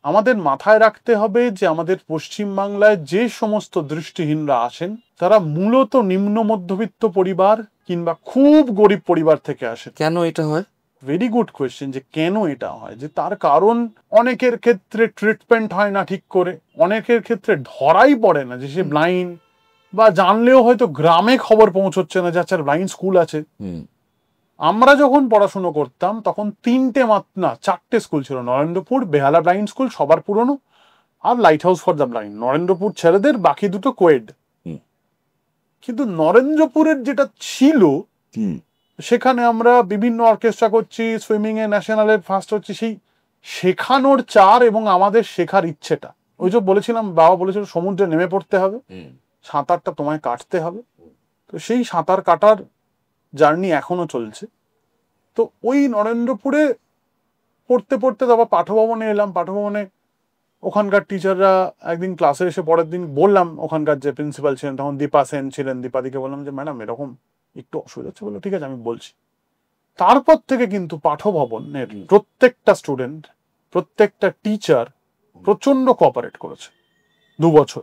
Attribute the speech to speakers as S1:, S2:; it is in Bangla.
S1: আমাদের মাথায় রাখতে হবে যে আমাদের পশ্চিমবাংলায় যে সমস্ত দৃষ্টিহীনরা আসেন তারা মূলত নিম্ন মধ্যবিত্ত পরিবার কিংবা খুব গরিব পরিবার থেকে আসেন।
S2: কেন এটা হয়?
S1: ভেরি গুড কোয়েশ্চেন, যে কেন এটা হয়, যে তার কারণ অনেকের ক্ষেত্রে ট্রিটমেন্ট হয় না ঠিক করে, অনেকের ক্ষেত্রে ধরাই পড়ে না যে সে ব্লাইন্ড, বা জানলেও হয়তো গ্রামে খবর পৌঁছচ্ছে না যে আচ্ছা ব্লাইন্ড স্কুল আছে। আমরা যখন পড়াশুনো করতাম তখন 4টে স্কুল ছিল, নরেন্দ্রপুর, বেহালা ব্লাইন্ড স্কুল সবার পুরনো, আর lighthouse for the blind. Narendrapur ছেলেদের, বাকি দুটো কোয়েড। কিন্তু নরেন্দ্রপুরের যেটা ছিল সেখানে আমরা বিভিন্ন অর্কেস্ট্রা করছি, সুইমিং এ ন্যাশনালে ফার্স্ট হচ্ছে, সেই শেখানোর চার এবং আমাদের শেখার ইচ্ছেটা, ওই যে বলেছিলাম বাবা বলেছিল সমুদ্রে নেমে পড়তে হবে, সাঁতারটা তোমায় কাটতে হবে, তো সেই সাঁতার কাটার জার্নি এখনো চলছে। তো ওই নরেন্দ্রপুরে পড়তে পড়তে তারপর পাঠভবনে এলাম। পাঠভবনে ওখানকার টিচাররা একদিন ক্লাসে এসে পরের দিন বললাম, ওখানকার যে প্রিন্সিপাল ছিলেন তখন দীপা সেন ছিলেন, দীপাদিকে বললাম যে ম্যাডাম এরকম একটু অসুবিধা হচ্ছে। বললো ঠিক আছে আমি বলছি। তারপর থেকে কিন্তু পাঠভবনের প্রত্যেকটা স্টুডেন্ট, প্রত্যেকটা টিচার প্রচন্ড কোঅপারেট করেছে 2 বছর।